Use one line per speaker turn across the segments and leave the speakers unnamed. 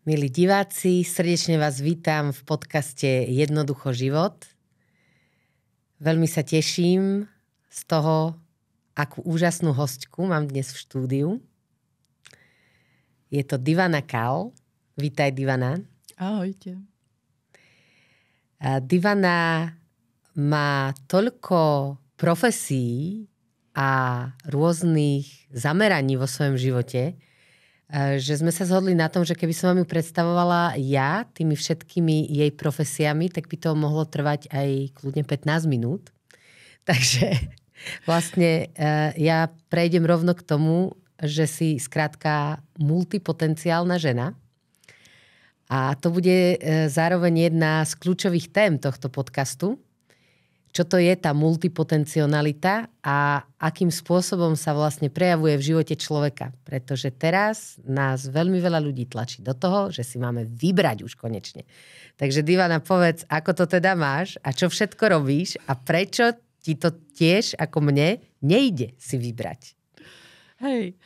Milí diváci, srdečne vás vítam v podcaste Jednoducho život. Veľmi sa teším z toho, akú úžasnú hostku mám dnes v štúdiu. Je to Divana Kal. Vítaj, Divana.
Ahojte.
Divana má toľko profesí a rôznych zameraní vo svojom živote, že sme sa zhodli na tom, že keby som vám ju predstavovala ja tými všetkými jej profesiami, tak by to mohlo trvať aj kľudne 15 minút. Takže vlastne ja prejdem rovno k tomu, že si skrátka multipotenciálna žena. A to bude zároveň jedna z kľúčových tém tohto podcastu. Čo to je tá multipotencionalita a akým spôsobom sa vlastne prejavuje v živote človeka. Pretože teraz nás veľmi veľa ľudí tlačí do toho, že si máme vybrať už konečne. Takže Divana, povedz, ako to teda máš a čo všetko robíš a prečo ti to tiež, ako mne, nejde si vybrať?
Hej,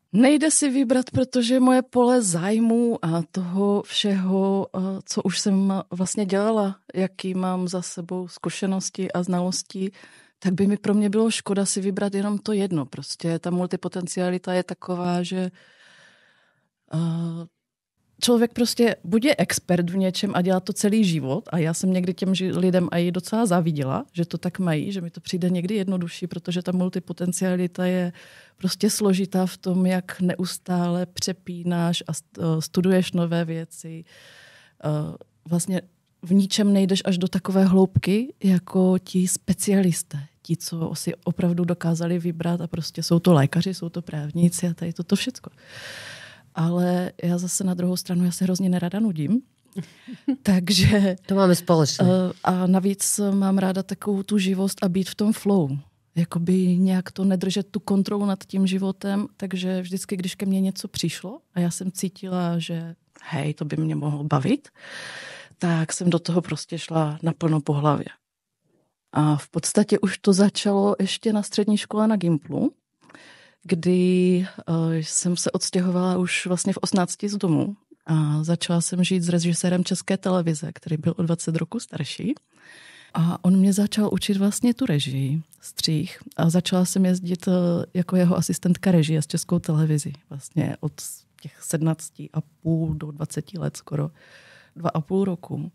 nejde si vybrat, protože moje pole zájmu a toho všeho, co už jsem vlastně dělala, jaký mám za sebou zkušenosti a znalosti, tak by mi pro mě bylo škoda si vybrat jenom to jedno. Prostě ta multipotencialita je taková, že člověk prostě buď je expert v něčem a dělá to celý život a já jsem někdy těm lidem i docela záviděla, že to tak mají, že mi to přijde někdy jednodušší, protože ta multipotencialita je prostě složitá v tom, jak neustále přepínáš a studuješ nové věci. Vlastně v ničem nejdeš až do takové hloubky, jako ti specialisté, ti, co si opravdu dokázali vybrat a prostě jsou to lékaři, jsou to právníci a tady toto všecko. Ale já zase na druhou stranu, já se hrozně nerada nudím. Takže...
To máme společně.
A navíc mám ráda takovou tu živost a být v tom flow. Jakoby nějak to nedržet tu kontrolu nad tím životem. Takže vždycky, když ke mně něco přišlo a já jsem cítila, že hej, to by mě mohlo bavit, tak jsem do toho prostě šla naplno po hlavě. A v podstatě už to začalo ještě na střední škole na Gimplu, kdy jsem se odstěhovala už vlastně v 18 z domu a začala jsem žít s režisérem České televize, který byl o 20 roku starší. A on mě začal učit vlastně tu režii, střih. A začala jsem jezdit jako jeho asistentka režie s Českou televizí. Vlastně od těch 17,5 do 20 let, skoro 2,5 roku.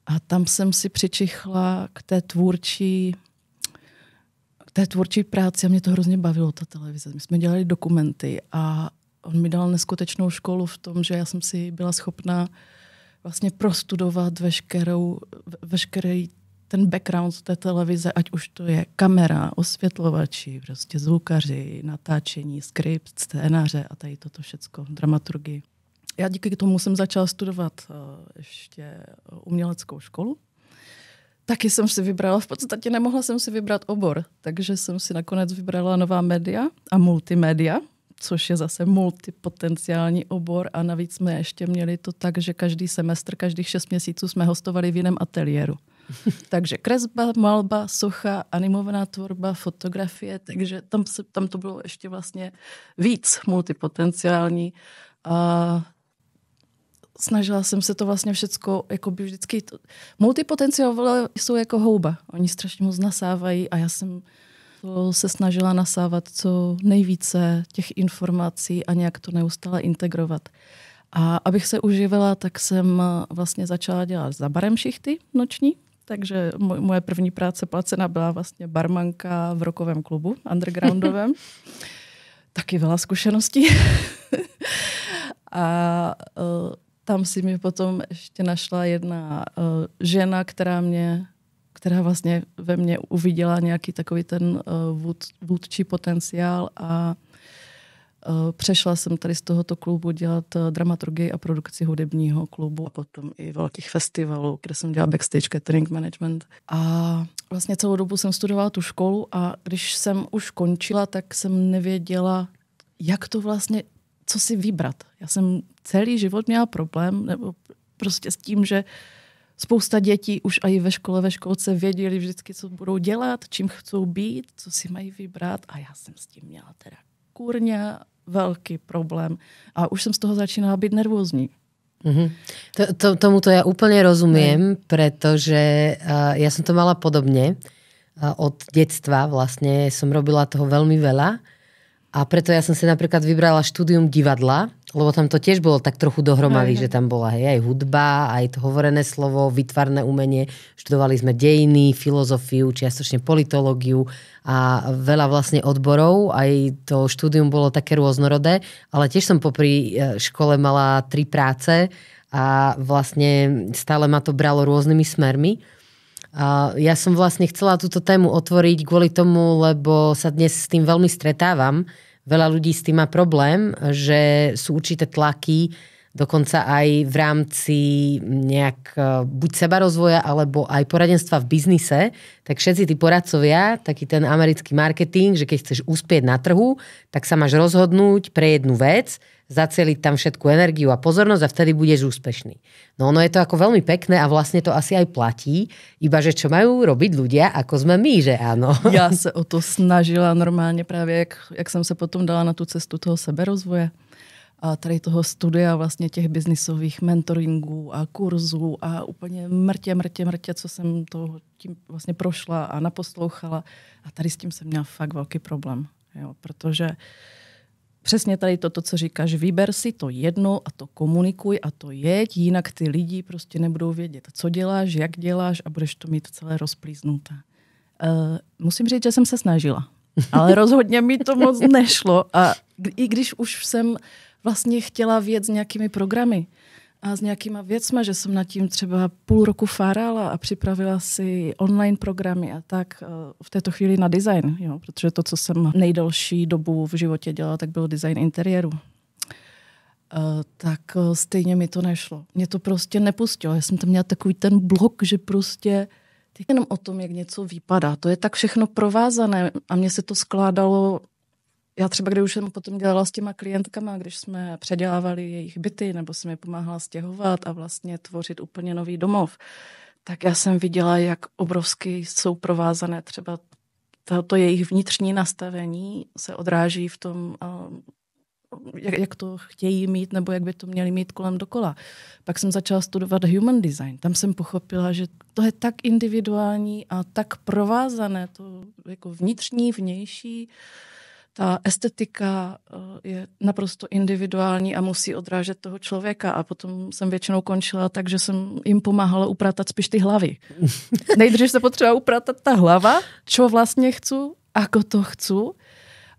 A tam jsem si přičichla k té tvůrčí práci a mě to hrozně bavilo, ta televize. My jsme dělali dokumenty a on mi dal neskutečnou školu v tom, že já jsem si byla schopná vlastně prostudovat veškerý ten background té televize, ať už to je kamera, osvětlovači, prostě zvukaři, natáčení, skript, scénáře a tady toto všecko, dramaturgii. Já díky tomu jsem začala studovat ještě uměleckou školu. Taky jsem si vybrala, v podstatě nemohla jsem si vybrat obor, takže jsem si nakonec vybrala nová média a multimédia, což je zase multipotenciální obor a navíc jsme ještě měli to tak, že každý semestr, každých 6 měsíců jsme hostovali v jiném ateliéru. Takže kresba, malba, socha, animovaná tvorba, fotografie, takže tam to bylo ještě vlastně víc multipotenciální a snažila jsem se to vlastně všecko, jako by vždycky... Multipotenciálové jsou jako houba. Oni strašně moc nasávají a já jsem to se snažila nasávat co nejvíce těch informací a nějak to neustále integrovat. A abych se uživila, tak jsem vlastně začala dělat za barem šichty noční. Takže moje první práce placená byla vlastně barmanka v rockovém klubu, undergroundovém. Taky veľa zkušeností. A tam si mi potom ještě našla jedna žena, která vlastně ve mně uviděla nějaký takový ten vůdčí potenciál a přešla jsem tady z tohoto klubu dělat dramaturgii a produkci hudebního klubu a potom i velkých festivalů, kde jsem dělala backstage catering management. A vlastně celou dobu jsem studovala tu školu a když jsem už končila, tak jsem nevěděla, jak to vlastně, co si vybrat. Já jsem celý život měla problém, nebo prostě s tím, že spousta dětí už i ve školce věděli vždycky, co budou dělat, čím chcou být, co si mají vybrat a já jsem s tím měla teda kurňa velký problém a už jsem z toho začínala být nervózní.
Tomuto ja úplne rozumiem, pretože ja som to mala podobne. Od detstva vlastne som robila toho veľmi veľa a preto ja som si napríklad vybrala štúdium divadla, lebo tam to tiež bolo tak trochu dohromady, že tam bola aj hudba, aj to hovorené slovo, výtvarné umenie. Študovali sme dejiny, filozofiu, čiastočne politológiu a veľa vlastne odborov. Aj to štúdium bolo také rôznorodé, ale tiež som popri škole mala 3 práce a vlastne stále ma to bralo rôznymi smermi. Ja som vlastne chcela túto tému otvoriť kvôli tomu, lebo sa dnes s tým veľmi stretávam. Veľa ľudí s tým má problém, že sú určité tlaky, dokonca aj v rámci nejak buď sebarozvoja, alebo aj poradenstva v biznise, tak všetci tí poradcovia, taký ten americký marketing, že keď chceš uspieť na trhu, tak sa máš rozhodnúť pre jednu vec, zacieliť tam všetku energiu a pozornosť a vtedy budeš úspešný. No ono je to ako veľmi pekné a vlastne to asi aj platí, iba že čo majú robiť ľudia, ako sme my, že áno.
Já se o to snažila normálně právě, jak jsem se potom dala na tu cestu toho seberozvoje a tady toho studia vlastně těch biznisových mentoringů a kurzů a úplně mrtě, co jsem to tím vlastně prošla a naposlouchala a tady s tím jsem měla fakt velký problém, jo, protože přesně tady toto, co říkáš, vyber si to jedno a to komunikuj a to jeď, jinak ty lidi prostě nebudou vědět, co děláš, jak děláš a budeš to mít celé rozplíznuté. Musím říct, že jsem se snažila, ale rozhodně mi to moc nešlo a i když už jsem vlastně chtěla vědět s nějakými programy a s nějakýma věcma, že jsem nad tím třeba půl roku fárala a připravila si online programy a tak v této chvíli na design, jo, protože to, co jsem nejdelší dobu v životě dělala, tak byl design interiéru. Tak stejně mi to nešlo. Mě to prostě nepustilo. Já jsem tam měla takový ten blok, že prostě teď jenom o tom, jak něco vypadá. To je tak všechno provázané a mně se to skládalo. Já třeba, když už jsem potom dělala s těma klientkama, když jsme předělávali jejich byty, nebo jsem je pomáhala stěhovat a vlastně tvořit úplně nový domov, tak já jsem viděla, jak obrovsky jsou provázané. Třeba to jejich vnitřní nastavení se odráží v tom, jak to chtějí mít, nebo jak by to měli mít kolem dokola. Pak jsem začala studovat human design. Tam jsem pochopila, že to je tak individuální a tak provázané, to jako vnitřní, vnější. Ta estetika je naprosto individuální a musí odrážet toho člověka a potom jsem většinou končila tak, že jsem jim pomáhala upratat spíš ty hlavy. Nejdřív se potřeba upratat ta hlava, čo vlastně chcu, ako to chcu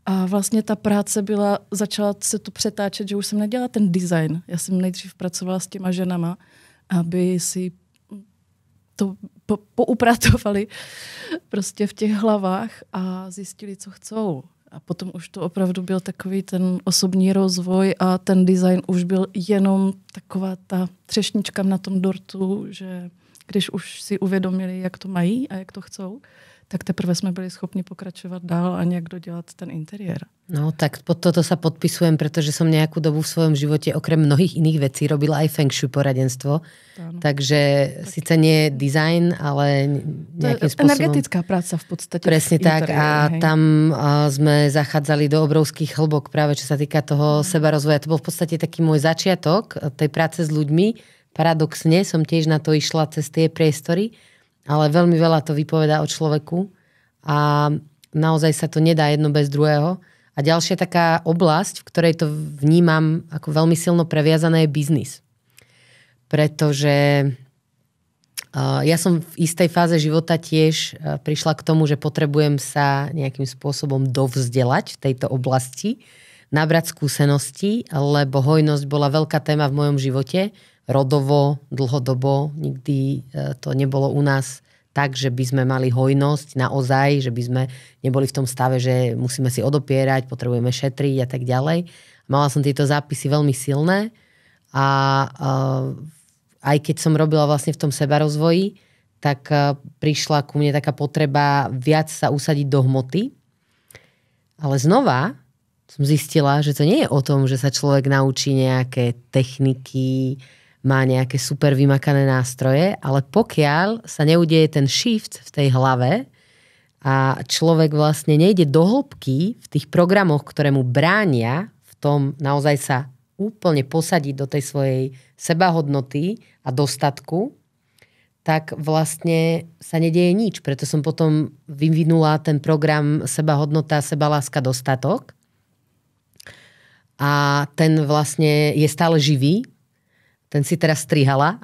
a vlastně ta práce začala se to přetáčet, že už jsem nedělala ten design. Já jsem nejdřív pracovala s těma ženama, aby si to poupratovali prostě v těch hlavách a zjistili, co chcou. A potom už to opravdu byl takový ten osobní rozvoj a ten design už byl jenom taková ta třešnička na tom dortu, že když už si uvědomili, jak to mají a jak to chcou, tak teprve jsme byli schopni pokračovat dál a nejak dodělat ten interiér.
No tak pod toto sa podpisujem, pretože som nejakú dobu v svojom živote okrem mnohých iných vecí robila aj feng shui poradenstvo. Áno. Takže síce nie design, ale nejakým spôsobom...
Energetická práca v podstate.
Presne tak a hej. Tam sme zachádzali do obrovských hĺbok práve čo sa týka toho sebarozvoja. To bol v podstate taký môj začiatok tej práce s ľuďmi. Paradoxne som tiež na to išla cez tie priestory, ale veľmi veľa to vypovedá o človeku a naozaj sa to nedá jedno bez druhého. A ďalšia taká oblasť, v ktorej to vnímam ako veľmi silno previazané, je biznis. Pretože ja som v istej fáze života tiež prišla k tomu, že potrebujem sa nejakým spôsobom dovzdelať v tejto oblasti, nabrať skúsenosti, lebo hojnosť bola veľká téma v mojom živote, rodovo, dlhodobo, nikdy to nebolo u nás tak, že by sme mali hojnosť naozaj, že by sme neboli v tom stave, že musíme si odopierať, potrebujeme šetriť a tak ďalej. Mala som tieto zápisy veľmi silné a aj keď som robila vlastne v tom sebarozvoji, tak prišla ku mne taká potreba viac sa usadiť do hmoty. Ale znova som zistila, že to nie je o tom, že sa človek naučí nejaké techniky, má nejaké super vymakané nástroje, ale pokiaľ sa neudeje ten shift v tej hlave a človek vlastne nejde do hĺbky v tých programoch, ktoré mu bránia v tom naozaj sa úplne posadiť do tej svojej sebahodnoty a dostatku, tak vlastne sa nedieje nič. Preto som potom vyvinula ten program Sebahodnota, sebaláska, dostatok. A ten vlastne je stále živý. Ten si teraz strihala,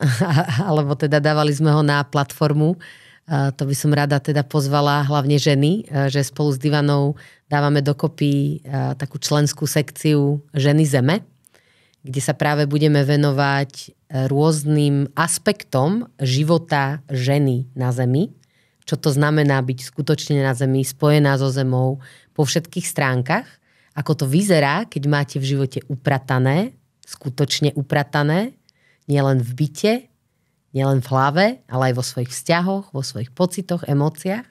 alebo teda dávali sme ho na platformu. To by som rada teda pozvala hlavne ženy, že spolu s Divanou dávame dokopy takú členskú sekciu Ženy Zeme, kde sa práve budeme venovať rôznym aspektom života ženy na Zemi. Čo to znamená byť skutočne na Zemi, spojená so Zemou po všetkých stránkach. Ako to vyzerá, keď máte v živote upratané, skutočne upratané, nielen v byte, nielen v hlave, ale aj vo svojich vzťahoch, vo svojich pocitoch, emóciách.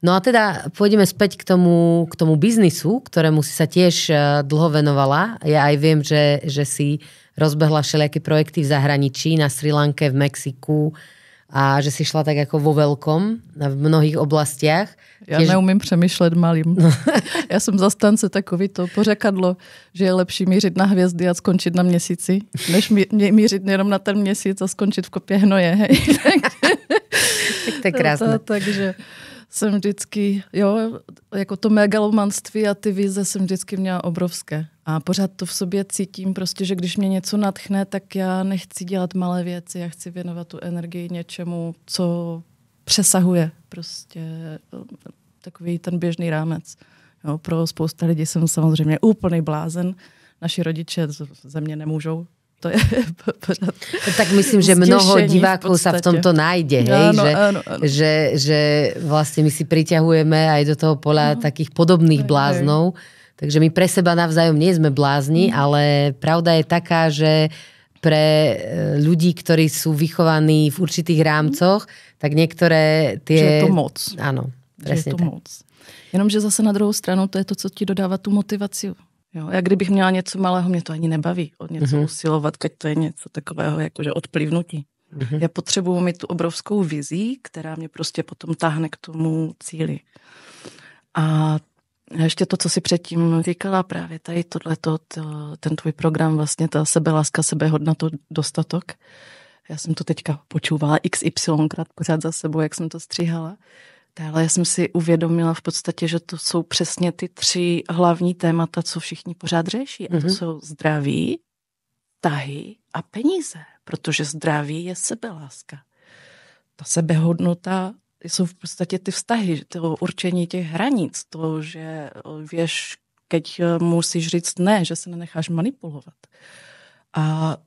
No a teda pôjdeme späť k tomu biznisu, ktorému si sa tiež dlho venovala. Ja aj viem, že si rozbehla všelijaké projekty v zahraničí, na Sri Lanke, v Mexiku a že si šla tak ako vo veľkom v mnohých oblastiach.
Já neumím přemýšlet malým. Já jsem zastánce takový to pořekadlo, že je lepší mířit na hvězdy a skončit na měsíci, než mířit jenom na ten měsíc a skončit v kopě hnoje. Hej.
Tak to je krásné.
Takže jsem vždycky, jako to megalomanství a ty vize jsem vždycky měla obrovské. A pořád to v sobě cítím prostě, že když mě něco nadchne, tak já nechci dělat malé věci, já chci věnovat tu energii něčemu, co přesahuje prostě takový ten běžný rámec. Jo, pro spousta lidí jsem samozřejmě úplný blázen. Naši rodiče ze mě nemůžou. To je pořád.
Tak myslím, že mnoho divákov sa v tomto nájde, hej? Áno. Že vlastne my si priťahujeme aj do toho poľa takých podobných bláznov. Takže my pre seba navzájom nie sme blázni, ale pravda je taká, že pre ľudí, ktorí sú vychovaní v určitých rámcoch, tak niektoré tie...
Že je to moc.
Áno, presne
tak. Moc. Jenomže zase na druhou stranu to je to, co ti dodává tu motivaci. Jo, já kdybych měla něco malého, mě to ani nebaví od něco usilovat, keď to je něco takového, jakože odplivnutí. Já potřebuji mít tu obrovskou vizi, která mě prostě potom táhne k tomu cíli. A ještě to, co si předtím říkala, právě tady tohleto, ten tvůj program, vlastně ta sebeláska, sebehodnota, dostatok. Já jsem to teďka počúvala XY-krát pořád za sebou, jak jsem to stříhala. Ale já jsem si uvědomila v podstatě, že to jsou přesně ty 3 hlavní témata, co všichni pořád řeší. A to jsou zdraví, vztahy a peníze. Protože zdraví je sebeláska. Ta sebehodnota jsou v podstatě ty vztahy, to určení těch hranic, to, že víš, keď musíš říct ne, že se nenecháš manipulovat. A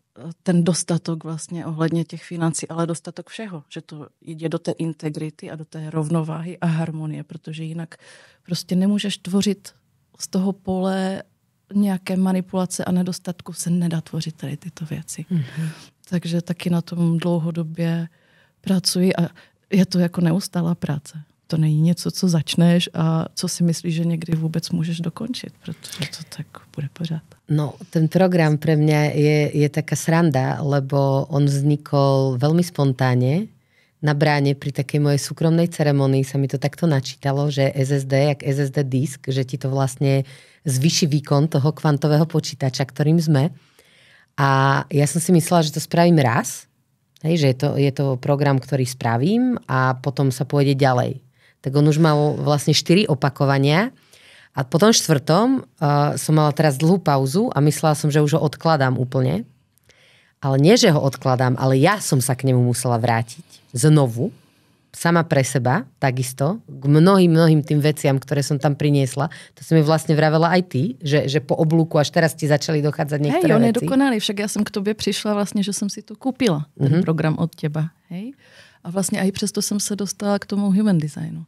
ten dostatok vlastně ohledně těch financí, ale dostatok všeho, že to jde do té integrity a do té rovnováhy a harmonie, protože jinak prostě nemůžeš tvořit z toho pole nějaké manipulace a nedostatku, se nedá tvořit tady tyto věci. Takže taky na tom dlouhodobě pracuji a je to jako neustálá práce. To není něco, co začneš a co si myslíš, že někdy vůbec můžeš dokončit, protože to tak bude pořád.
No, ten program pre mňa je taká sranda, lebo on vznikol veľmi spontánne. Na bráne pri takej mojej súkromnej ceremonii sa mi to takto načítalo, že SSD, jak SSD disk, že ti to vlastne zvýši výkon toho kvantového počítača, ktorým sme. A ja som si myslela, že to spravím raz, hej, že je to program, ktorý spravím a potom sa pôjde ďalej. Tak on už mal vlastne 4 opakovania a po tom 4. som mala teraz dlhú pauzu a myslela som, že už ho odkladám úplne. Ale nie, že ho odkladám, ale ja som sa k nemu musela vrátiť znovu, sama pre seba, takisto, k mnohým tým veciam, ktoré som tam priniesla. To si mi vlastne vravela aj ty, že po oblúku až teraz ti začali dochádzať niektoré
on
veci.
Je dokonalý, však ja som k tobě přišla vlastně, že jsem si to koupila, ten program od teba. Hej? A vlastně i přesto jsem se dostala k tomu human designu.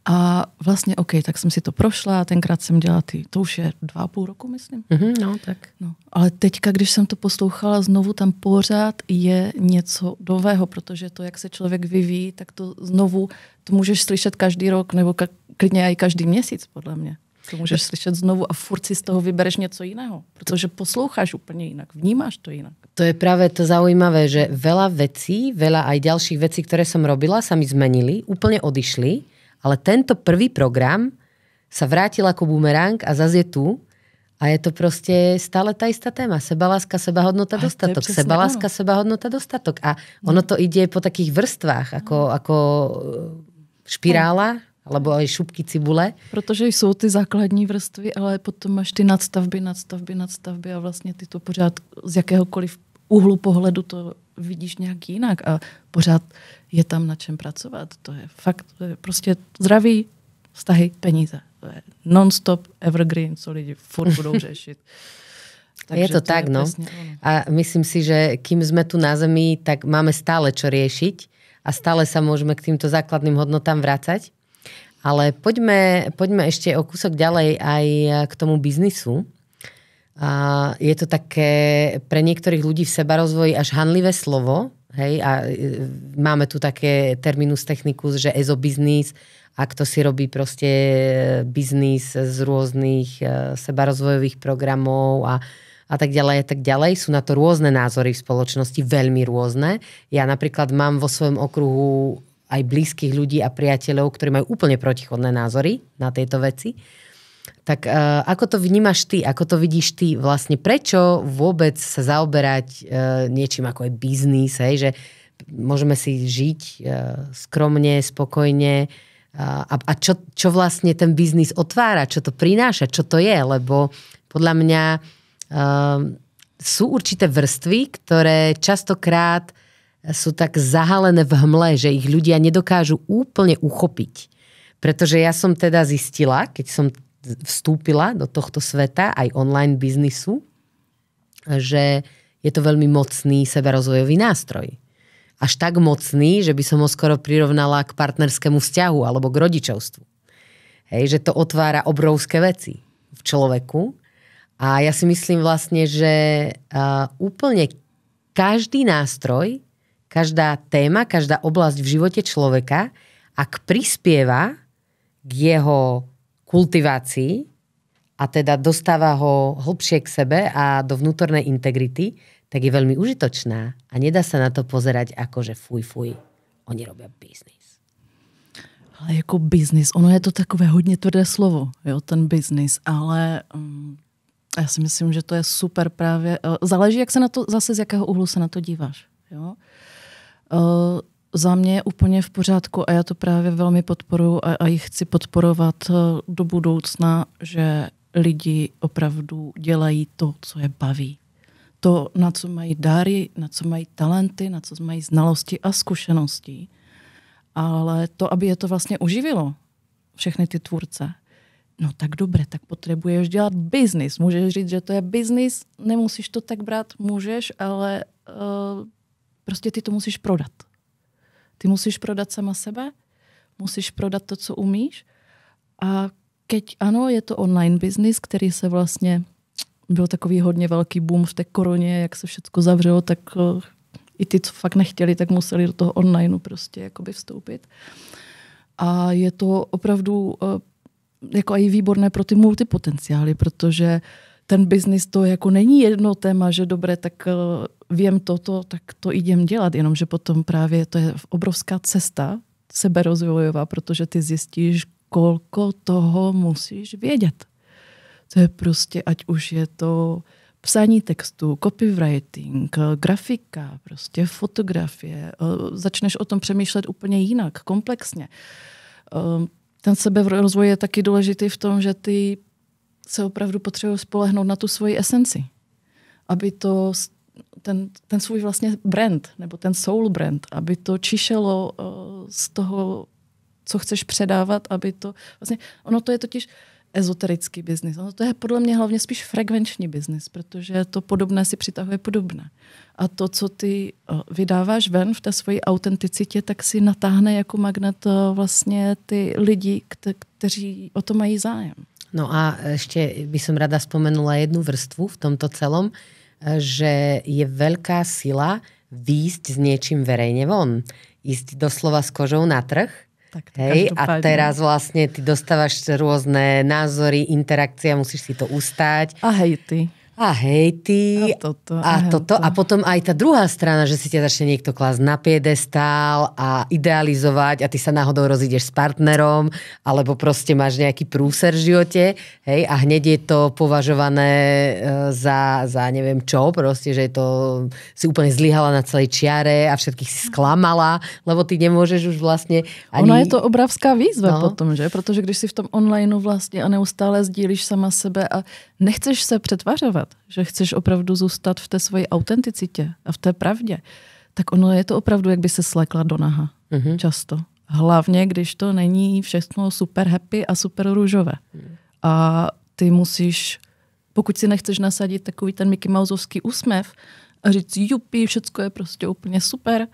A vlastně, OK, tak jsem si to prošla, tenkrát jsem dělala to už je 2,5 roku, myslím.
No, tak.
No, ale teďka, když jsem to poslouchala znovu, tam pořád je něco nového, protože to, jak se člověk vyvíjí, tak to znovu, to můžeš slyšet každý rok, nebo klidně i každý měsíc, podle mě. To můžeš slyšet znovu a furt si z toho vybereš něco jiného, protože posloucháš úplně jinak, vnímáš to jinak.
To je práve to zaujímavé, že veľa vecí, veľa aj ďalších vecí, ktoré som robila, sa mi zmenili, úplne odišli, ale tento prvý program sa vrátil ako bumerang a zase je tu A je to proste stále tá istá téma. Sebaláska, sebahodnota, dostatok. Sebaláska, sebahodnota, dostatok. A ono to ide po takých vrstvách, ako špirála, alebo aj šupky cibule.
Protože jsou ty základní vrstvy, ale potom máš ty nadstavby a vlastně ty to pořád z jakéhokoliv úhlu pohledu to vidíš nějak jinak a pořád je tam na čem pracovat. To je fakt, to je prostě zdraví, vztahy, peníze. To je non-stop evergreen, co lidi furt budou řešit.
Takže je to tak, no. A myslím si, že kým sme tu na Zemi, tak máme stále čo riešiť a stále sa môžeme k týmto základným hodnotám vracať. Ale poďme ešte o kúsok ďalej aj k tomu biznisu. A je to také pre niektorých ľudí v sebarozvoji až hanlivé slovo. Hej? A máme tu také terminus technicus, že ezobiznis, a kto si robí proste biznis z rôznych sebarozvojových programov a tak ďalej a tak ďalej. Sú na to rôzne názory v spoločnosti, veľmi rôzne. Ja napríklad mám vo svojom okruhu aj blízkych ľudí a priateľov, ktorí majú úplne protichodné názory na tieto veci. Tak ako to vnímaš ty? Ako to vidíš ty? Vlastne prečo vôbec sa zaoberať niečím ako je biznis? Hej? Že môžeme si žiť skromne, spokojne. A čo vlastne ten biznis otvára? Čo to prináša? Čo to je? Lebo podľa mňa sú určité vrstvy, ktoré častokrát sú tak zahalené v hmle, že ich ľudia nedokážu úplne uchopiť. Pretože ja som teda zistila, keď som vstúpila do tohto sveta, aj online biznisu, že je to veľmi mocný sebarozvojový nástroj. Až tak mocný, že by som ho skoro prirovnala k partnerskému vzťahu alebo k rodičovstvu. Hej, že to otvára obrovské veci v človeku. A ja si myslím vlastne, že úplne každý nástroj, každá téma, každá oblasť v živote človeka, ak prispieva k jeho kultivácii a teda dostáva ho hlbšie k sebe a do vnútornej integrity, tak je veľmi užitočná. A nedá sa na to pozerať ako, že fuj, oni robia biznis.
Ale jako biznis, ono je to takové hodně tvrdé slovo, jo, ten biznis, ale já si myslím, že to je super právě. Záleží, jak se na to, zase z jakého úhlu se na to díváš, jo. Za mě je úplně v pořádku a já to právě velmi podporuji a ji chci podporovat do budoucna, že lidi opravdu dělají to, co je baví. To, na co mají dáry, na co mají talenty, na co mají znalosti a zkušenosti. Ale to, aby je to vlastně uživilo, všechny ty tvůrce, no tak dobré, tak potřebuješ dělat biznis. Můžeš říct, že to je biznis, nemusíš to tak brát, můžeš, ale prostě ty to musíš prodat. Ty musíš prodat sama sebe, musíš prodat to, co umíš. A keď ano, je to online biznis, který se vlastně, byl takový hodně velký boom v té koroně, jak se všechno zavřelo, tak i ty, co fakt nechtěli, tak museli do toho onlineu prostě jakoby vstoupit. A je to opravdu jako i výborné pro ty multipotenciály, protože ten biznis to jako není jedno téma, že dobré, tak vím toto, tak to idem dělat, jenomže potom právě to je obrovská cesta seberozvojová, protože ty zjistíš, kolko toho musíš vědět. To je prostě, ať už je to psání textu, copywriting, grafika, prostě fotografie. Začneš o tom přemýšlet úplně jinak, komplexně. Ten seberozvoj je taky důležitý v tom, že ty se opravdu potřebuje spolehnout na tu svoji esenci. Aby to, ten svůj vlastně brand, nebo ten soul brand, aby to čišelo z toho, co chceš předávat, aby to vlastně, ono to je totiž ezoterický biznis. Ono to je podle mě hlavně spíš frekvenční biznis, protože to podobné si přitahuje podobné. A to, co ty vydáváš ven v té svoji autenticitě, tak si natáhne jako magnet vlastně ty lidi, kteří o to mají zájem.
No a ešte by som rada spomenula jednu vrstvu v tomto celom, že je veľká sila výjsť s niečím verejne von. Ísť doslova s kožou na trh.
Tak
hej, a teraz vlastne ty dostávaš rôzne názory, interakcie, musíš si to ustáť.
A hejty.
a hejty a toto. A potom aj tá druhá strana, že si ťa začne niekto klásť na piedestál a idealizovať a ty sa náhodou rozídeš s partnerom alebo proste máš nejaký prúser v živote, hej, a hneď je to považované za neviem čo, proste, že je to si úplne zlyhala na celej čiare a všetkých si sklamala, lebo ty nemôžeš už vlastne ani...
Ona je to obrovská výzva potom, že? Protože když si v tom onlineu vlastně a neustále sdílíš sama sebe a nechceš se přetvařovat, že chceš opravdu zůstat v té svoji autenticitě a v té pravdě, tak ono je to opravdu, jak by se slekla do naha. Často. Hlavně, když to není všechno super happy a super růžové. A ty musíš, pokud si nechceš nasadit takový ten Mickey Mouseovský úsměv a říct jupi, všecko je prostě úplně super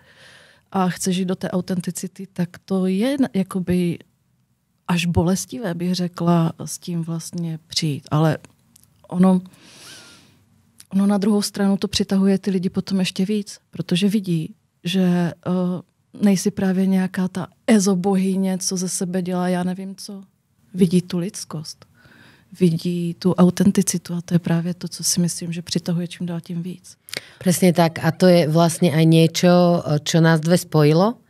a chceš jít do té autenticity, tak to je jakoby až bolestivé, bych řekla, s tím vlastně přijít. Ale ono na druhou stranu to přitahuje ty lidi potom ještě víc, protože vidí, že nejsi právě nějaká ta ezobohyně, co ze sebe dělá, já nevím co. Vidí tu lidskost, vidí tu autenticitu a to je právě to, co si myslím, že přitahuje čím dál tím víc.
Presne tak a to je vlastne aj niečo, čo nás dve spojilo.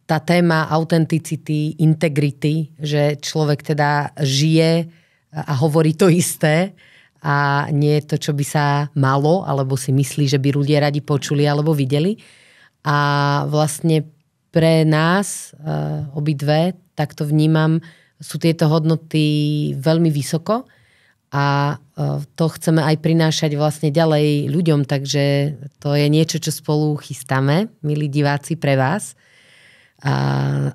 Tá téma autenticity, integrity, že človek teda žije a hovorí to isté a nie je to, čo by sa malo, alebo si myslí, že by ľudia radi počuli alebo videli. A vlastne pre nás obidve, tak to vnímam, sú tieto hodnoty veľmi vysoko a to chceme aj prinášať vlastne ďalej ľuďom, takže to je niečo, čo spolu chystáme, milí diváci, pre vás.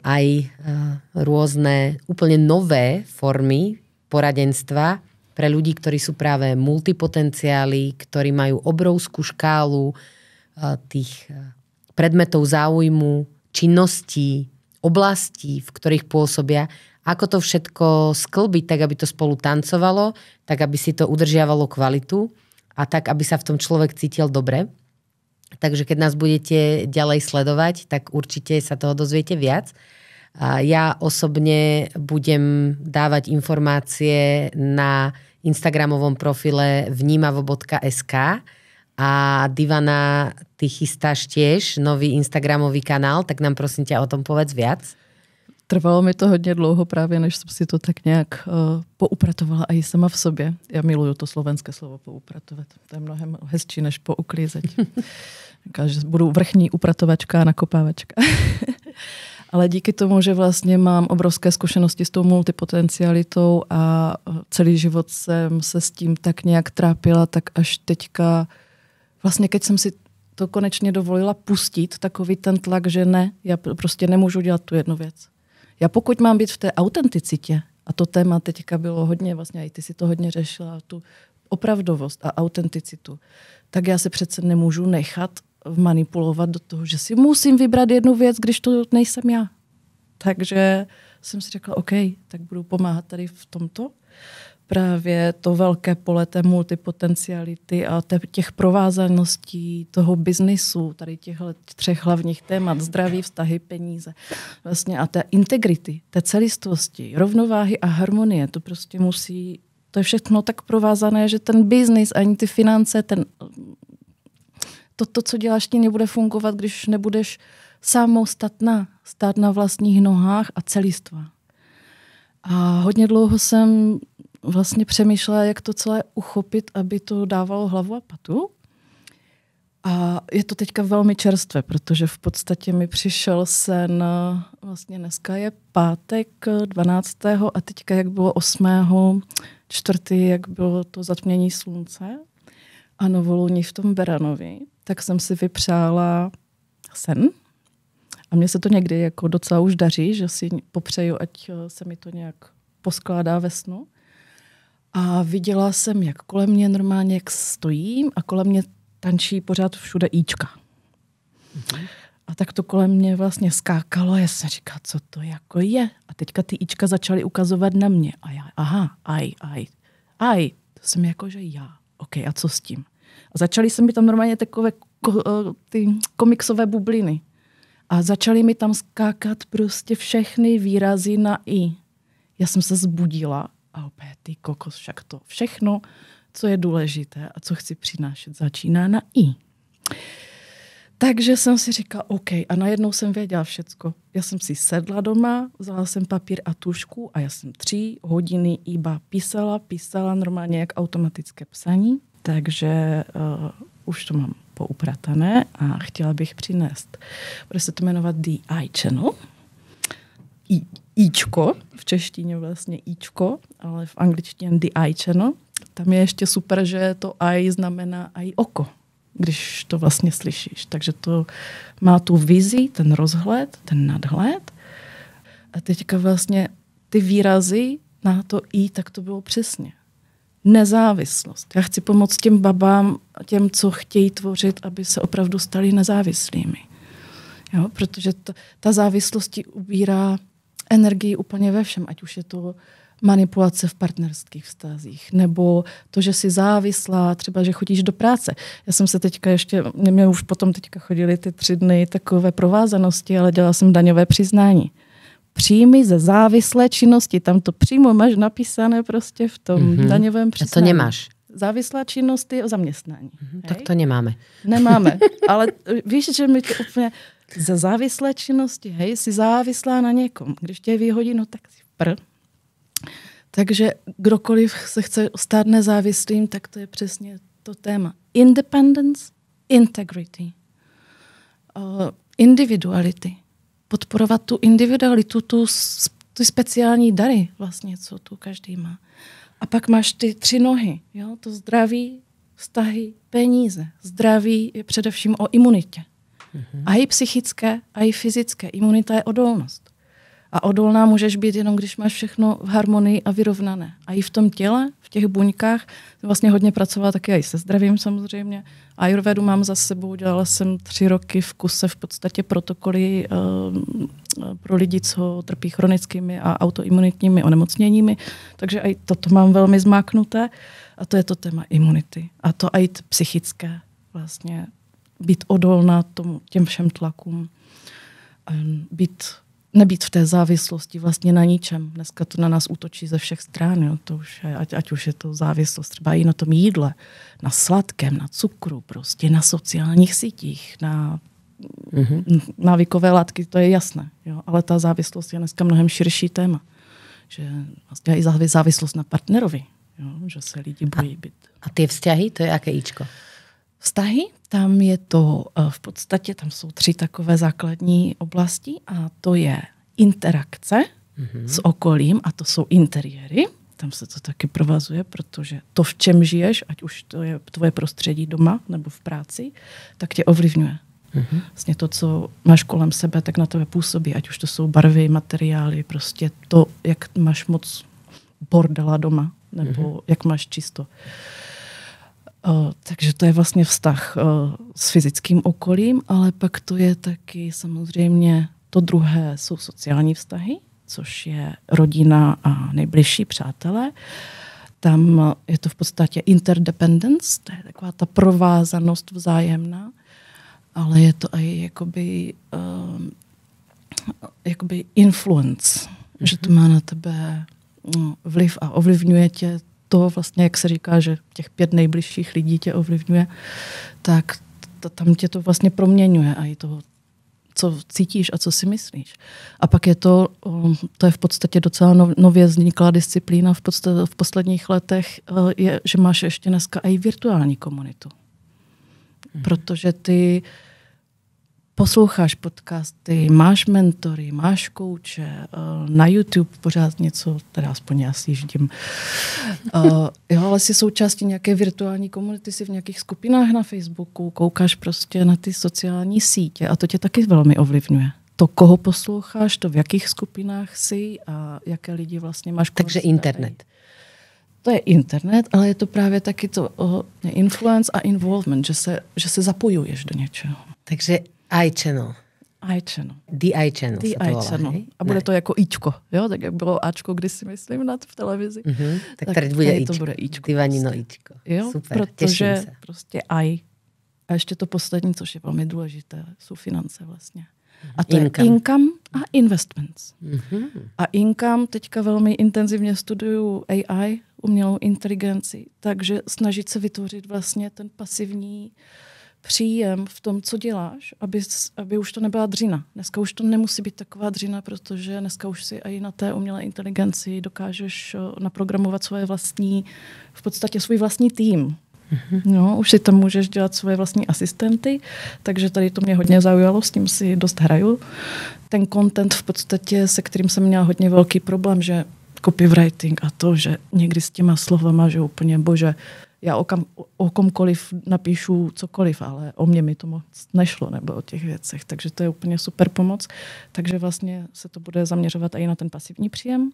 Aj rôzne úplne nové formy poradenstva pre ľudí, ktorí sú práve multipotenciáli, ktorí majú obrovskú škálu tých predmetov záujmu, činností, oblastí, v ktorých pôsobia, ako to všetko sklbiť, tak aby to spolu tancovalo, tak aby si to udržiavalo kvalitu a tak, aby sa v tom človek cítil dobre. Takže keď nás budete ďalej sledovať, tak určite sa toho dozviete viac. Ja osobne budem dávať informácie na Instagramovom profile vnímavo.sk a Divana, ty chystáš tiež nový Instagramový kanál, tak nám prosím ťa o tom povedz viac.
Trvalo mi to hodně dlouho právě, než jsem si to tak nějak poupratovala i sama v sobě. Já miluju to slovenské slovo poupratovat. To je mnohem hezčí, než pouklízeť. Že budu vrchní upratovačka a nakopávačka. Ale díky tomu, že vlastně mám obrovské zkušenosti s tou multipotencialitou a celý život jsem se s tím tak nějak trápila, tak až teďka vlastně, keď jsem si to konečně dovolila pustit, takový ten tlak, že ne, já prostě nemůžu dělat tu jednu věc. Já pokud mám být v té autenticitě, a to téma teďka bylo hodně, vlastně i ty si to hodně řešila, tu opravdovost a autenticitu, tak já se přece nemůžu nechat manipulovat do toho, že si musím vybrat jednu věc, když to nejsem já. Takže jsem si řekla, OK, tak budu pomáhat tady v tomto. Právě to velké pole té multipotenciality a těch provázaností toho biznisu, tady těch 3 hlavních témat, zdraví, vztahy, peníze vlastně a té integrity, té celistvosti, rovnováhy a harmonie, to prostě musí, to je všechno tak provázané, že ten biznis, ani ty finance, to, co děláš, ti nebude fungovat, když nebudeš samostatná, stát na vlastních nohách a celistva. A hodně dlouho jsem vlastně přemýšlela, jak to celé uchopit, aby to dávalo hlavu a patu. A je to teďka velmi čerstvé, protože v podstatě mi přišel sen, vlastně dneska je pátek 12. a teďka jak bylo 8. 4. jak bylo to zatmění slunce a novoluní v tom Beranovi, tak jsem si vypřála sen. A mně se to někdy jako docela už daří, že si popřeju, ať se mi to nějak poskládá ve snu. A viděla jsem, jak kolem mě normálně jak stojím a kolem mě tančí pořád všude íčka. A tak to kolem mě vlastně skákalo. Já jsem říkala, co to jako je. A teďka ty íčka začaly ukazovat na mě. A já, aha, aj. To jsem jako, že já. OK, a co s tím? A začaly se mi tam normálně takové ty komiksové bubliny. A začaly mi tam skákat prostě všechny výrazy na i. Já jsem se zbudila a opět ty kokos, však to všechno, co je důležité a co chci přinášet, začíná na I. Takže jsem si říkala, OK, a najednou jsem věděla všecko. Já jsem si sedla doma, vzala jsem papír a tužku a já jsem 3 hodiny iba písala normálně jak automatické psaní, takže už to mám poupratané a chtěla bych přinést. Bude se to jmenovat The I Channel. Ičko, v češtině vlastně Ičko, ale v angličtině The I Channel. Tam je ještě super, že to I znamená i oko, když to vlastně slyšíš. Takže to má tu vizi, ten rozhled, ten nadhled. A teďka vlastně ty výrazy na to I, tak to bylo přesně. Nezávislost. Já chci pomoct těm babám, těm, co chtějí tvořit, aby se opravdu stali nezávislými. Jo? Protože ta závislost ti ubírá energii úplně ve všem, ať už je to manipulace v partnerských vztazích, nebo to, že jsi závislá, třeba, že chodíš do práce. Já jsem se teďka mě už potom teďka chodily ty 3 dny takové provázanosti, ale dělala jsem daňové přiznání. Příjmy ze závislé činnosti, tam to přímo máš napísané prostě v tom daňovém přiznání.
A to nemáš.
Závislá činnost je o zaměstnání.
Tak to nemáme.
Nemáme, ale víš, že mi to úplně ze závislé činnosti, hej, jsi závislá na někom. Když tě vyhodí, no tak si Takže kdokoliv se chce stát nezávislým, tak to je přesně to téma. Independence, integrity, individuality. Podporovat tu individualitu, ty speciální dary vlastně, co tu každý má. A pak máš ty 3 nohy. Jo? To zdraví, vztahy, peníze. Zdraví je především o imunitě. A i psychické, a i fyzické. Imunita je odolnost. A odolná můžeš být jenom, když máš všechno v harmonii a vyrovnané. A i v tom těle, v těch buňkách, vlastně hodně pracovala taky i se zdravím samozřejmě. Ayurvedu mám za sebou, dělala jsem 3 roky v kuse v podstatě protokoly pro lidi, co trpí chronickými a autoimunitními onemocněními. Takže i toto mám velmi zmáknuté. A to je to téma imunity. A to i psychické vlastně. Být odolná těm všem tlakům. Nebýt v té závislosti vlastně na ničem. Dneska to na nás útočí ze všech stran. Jo. To už je, ať už je to závislost třeba i na tom jídle, na sladkém, na cukru, prostě na sociálních sítích, na návykové látky, to je jasné. Jo. Ale ta závislost je dneska mnohem širší téma. Že vlastně i závislost na partnerovi. Jo. Že se lidi bojí být.
A ty vzťahy, to je jaké Ičko?
Vztahy, tam je to v podstatě, tam jsou 3 takové základní oblasti a to je interakce s okolím a to jsou interiéry. Tam se to taky provazuje, protože to, v čem žiješ, ať už to je tvoje prostředí doma nebo v práci, tak tě ovlivňuje. Vlastně to, co máš kolem sebe, tak na tebe působí, ať už to jsou barvy, materiály, prostě to, jak máš moc bordela doma nebo jak máš čisto. Takže to je vlastně vztah s fyzickým okolím, ale pak to je taky samozřejmě to druhé jsou sociální vztahy, což je rodina a nejbližší přátelé. Tam je to v podstatě interdependence, to je taková ta provázanost vzájemná, ale je to i jakoby influence, že to má na tebe vliv a ovlivňuje tě to vlastně, jak se říká, že těch 5 nejbližších lidí tě ovlivňuje, tak tam tě to vlastně proměňuje a i toho, co cítíš a co si myslíš. A pak je to je v podstatě docela nově vzniklá disciplína v posledních letech, je, že máš ještě dneska i virtuální komunitu. Protože ty posloucháš podcasty, máš mentory, máš kouče, na YouTube pořád něco, teda aspoň já si jíždím. Ale jsi součástí nějaké virtuální komunity, jsi v nějakých skupinách na Facebooku, koukáš prostě na ty sociální sítě a to tě taky velmi ovlivňuje. To, koho posloucháš, to v jakých skupinách jsi a jaké lidi vlastně máš.
Takže internet.
To je internet, ale je to právě taky to influence a involvement, že se zapojuješ do něčeho.
Takže iChannel.
iChannel.
The iChannel.
The iChannel. A bude to jako Ičko, jo? Tak jak bylo Ačko, když si myslím v televizi.
Tak tady bude Ičko.
To bude Ičko.
Divanino Ičko.
Jo?
Super,
protože prostě A ještě to poslední, což je velmi důležité, jsou finance vlastně. A to je income a investments. A income, teďka velmi intenzivně studuju AI umělou inteligenci, takže snažit se vytvořit vlastně ten pasivní příjem v tom, co děláš, aby už to nebyla dřina. Dneska už to nemusí být taková dřina, protože dneska už si i na té umělé inteligenci dokážeš naprogramovat v podstatě svůj vlastní tým. No, už si tam můžeš dělat svoje vlastní asistenty, takže tady to mě hodně zaujalo, s tím si dost hraju. Ten content v podstatě, se kterým jsem měla hodně velký problém, že copywriting a to, že někdy s těma slovama, že úplně bože, já o komkoliv napíšu cokoliv, ale o mě mi to moc nešlo, nebo o těch věcech, takže to je úplně super pomoc. Takže vlastně se to bude zaměřovat i na ten pasivní příjem.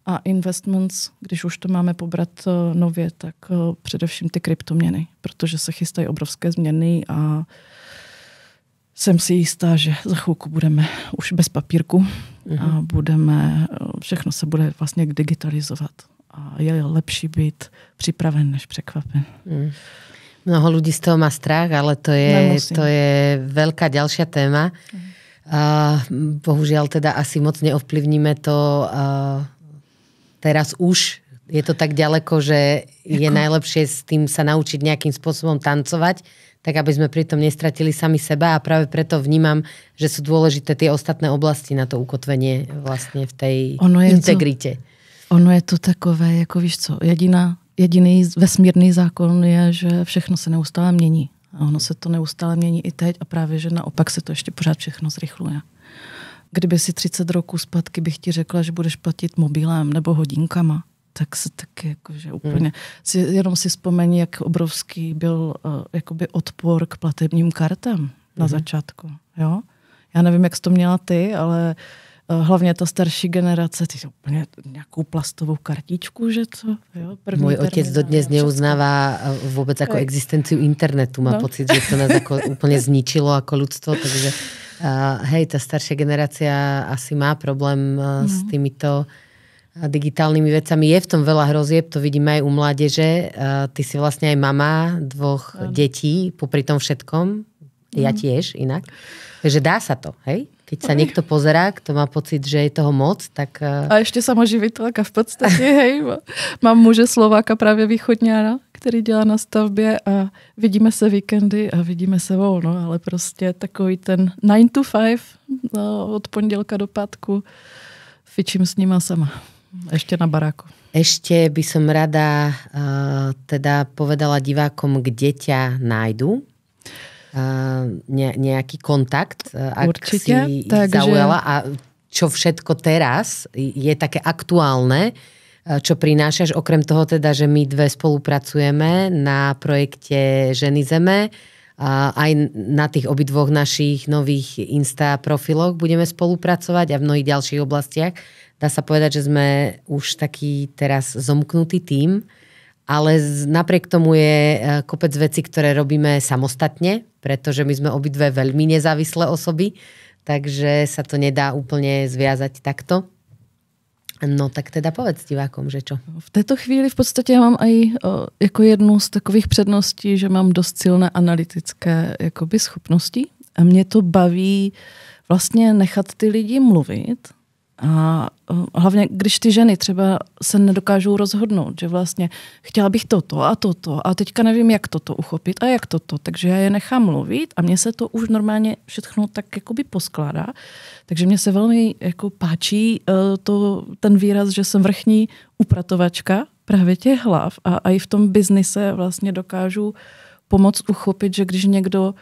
A investments, když už to máme pobrat nově, tak především ty kryptoměny, protože se chystají obrovské změny a jsem si jistá, že za chvilku budeme už bez papírku a všechno se bude vlastně digitalizovat. A je lepší být připraven, než překvapen.
Mnoho ľudí z toho má strach, ale to je veľká ďalšia téma. Bohužiaľ teda asi moc neovplyvníme to. Teraz už je to tak ďaleko, že je najlepšie s tým sa naučiť nejakým spôsobom tancovať, tak aby sme pritom nestratili sami seba a práve preto vnímam, že sú dôležité tie ostatné oblasti na to ukotvenie vlastne v tej integrite.
Ono je to takové, jako víš co, jediný vesmírný zákon je, že všechno se neustále mění. A ono se to neustále mění i teď a právě, že naopak se to ještě pořád všechno zrychluje. Kdyby si 30 roků zpátky bych ti řekla, že budeš platit mobilem nebo hodinkama, tak se taky jakože úplně... Jenom si vzpomeň, jak obrovský byl jakoby odpor k platebním kartám na začátku. Jo? Já nevím, jak jsi to měla ty, ale hlavně ta starší generace, ty úplně nějakou plastovou kartičku, že to? Jo?
Môj otec dodnes neuznáva vôbec ako existenciu internetu. Má pocit, že to nás ako úplne zničilo ako ľudstvo, takže hej, tá staršia generácia asi má problém s týmito digitálnymi vecami. Je v tom veľa hrozieb, to vidíme aj u mládeže. Ty si vlastne aj mama 2 detí, popri tom všetkom. Ja tiež inak. Takže dá sa to, hej? Keď sa niekto pozerá, kto má pocit, že je toho moc, tak...
A ještě samoživitelka v podstatě, hej. Mám muže Slováka, právě východňára, který dělá na stavbě a vidíme se víkendy a vidíme se volno, ale prostě takový ten 9 to 5 od pondělka do pátku fičím s nima sama. Ešte na baráku.
Ešte by som rada teda povedala divákom, kde ťa nájdu. Nejaký kontakt, ak
určite,
si zaujala a čo všetko teraz je také aktuálne, čo prinášaš, okrem toho teda, že my 2 spolupracujeme na projekte Ženy Zeme, aj na tých obidvoch našich nových Insta profiloch budeme spolupracovať a v mnohých ďalších oblastiach. Dá sa povedať, že sme už taký teraz zomknutý tím, ale napriek tomu je kopec vecí, ktoré robíme samostatne, pretože my sme obidve veľmi nezávislé osoby, takže sa to nedá úplne zviazať takto. No tak teda povedz divákom, že čo?
V této chvíli v podstatě já mám i jako jednu z takových předností, že mám dost silné analytické jakoby schopnosti a mě to baví vlastně nechat ty lidi mluvit. A hlavně, když ty ženy třeba se nedokážou rozhodnout, že vlastně chtěla bych toto a teďka nevím, jak toto uchopit a jak toto, takže já je nechám mluvit a mně se to už normálně všechno tak jakoby poskládá. Takže mně se velmi jako páčí ten výraz, že jsem vrchní upratovačka právě těch hlav a i v tom biznise vlastně dokážu pomoct uchopit, že když někdo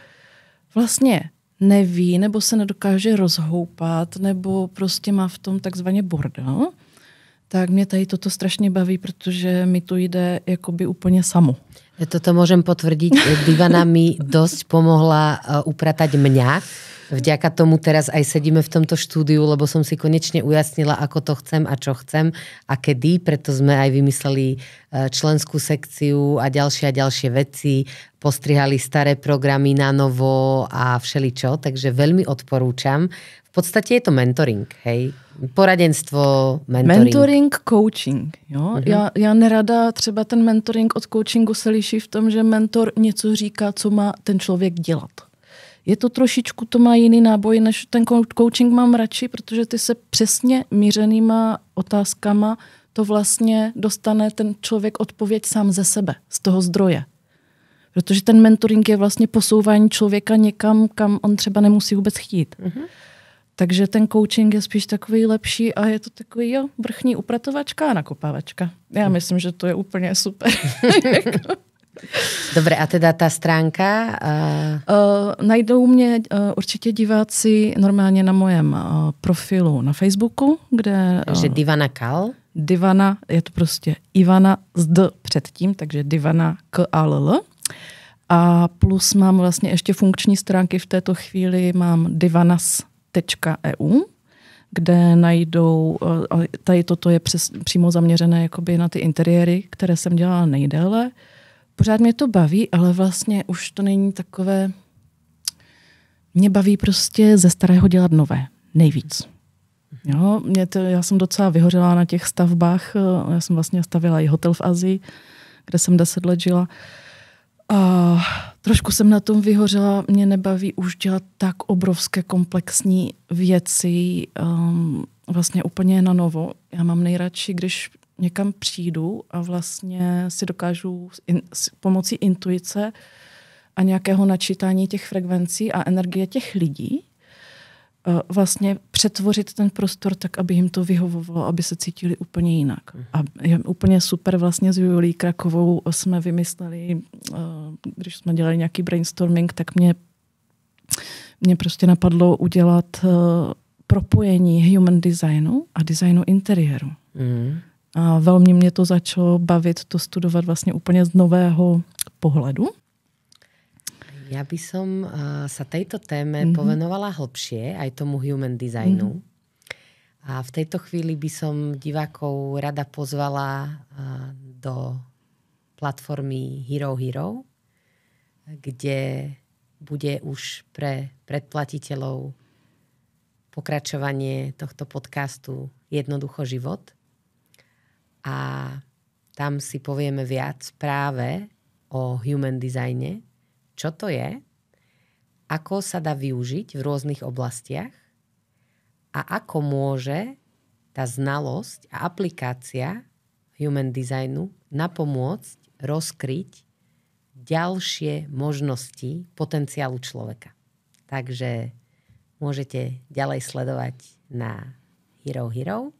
vlastně neví, nebo se nedokáže rozhoupat, nebo prostě má v tom takzvaně bordel, tak mě tady toto strašně baví, protože mi to jde jakoby úplně samo.
Ja toto môžem potvrdiť. Ivana mi dosť pomohla upratať mňa. Vďaka tomu teraz aj sedíme v tomto štúdiu, lebo som si konečne ujasnila, ako to chcem a čo chcem a kedy. Preto sme aj vymysleli členskú sekciu a ďalšie veci. Postrihali staré programy na novo a všeličo. Takže veľmi odporúčam. V podstate je to mentoring, hej? Poradenstvo, mentoring.
Mentoring, coaching. Jo? Já nerada, třeba ten mentoring od coachingu se liší v tom, že mentor něco říká, co má ten člověk dělat. Je to trošičku, to má jiný náboj, než ten coaching mám radši, protože ty se přesně mířenýma otázkama to vlastně dostane ten člověk odpověď sám ze sebe, z toho zdroje. Protože ten mentoring je vlastně posouvání člověka někam, kam on třeba nemusí vůbec chtít. Takže ten coaching je spíš takový lepší a je to takový, vrchní upratovačka a nakopávačka. Já myslím, že to je úplně super.
Dobre, a teda tá stránka?
Najdou mě určitě diváci normálně na mojem profilu na Facebooku, kde...
Že Divana Kal?
Divana, je to prostě Ivana s D předtím, takže Divana K-A-L-L. A plus mám vlastně ještě funkční stránky v této chvíli, mám divanas.eu, kde najdou, tady toto je přímo zaměřené jakoby na ty interiéry, které jsem dělala nejdéle. Pořád mě to baví, ale vlastně už to není takové... Mě baví prostě ze starého dělat nové. Nejvíc. Jo, já jsem docela vyhořela na těch stavbách. Já jsem vlastně stavila i hotel v Asii, kde jsem 10 let žila. A trošku jsem na tom vyhořela. Mě nebaví už dělat tak obrovské komplexní věci vlastně úplně na novo. Já mám nejradši, když někam přijdu a vlastně si dokážu pomocí intuice a nějakého načítání těch frekvencí a energie těch lidí vlastně přetvořit ten prostor tak, aby jim to vyhovovalo, aby se cítili úplně jinak. A je úplně super vlastně s Julí Krakovou jsme vymysleli, když jsme dělali nějaký brainstorming, tak mě prostě napadlo udělat propojení human designu a designu interiéru. A velmi mě to začalo bavit, to studovat vlastně úplně z nového pohledu.
Ja by som sa tejto téme povenovala hlbšie, aj tomu human designu. A v tejto chvíli by som divákov rada pozvala do platformy Hero Hero, kde bude už pre predplatiteľov pokračovanie tohto podcastu Jednoducho život. A tam si povieme viac práve o human designe, čo to je, ako sa dá využiť v rôznych oblastiach a ako môže tá znalosť a aplikácia human designu napomôcť rozkryť ďalšie možnosti potenciálu človeka. Takže môžete ďalej sledovať na Hero Hero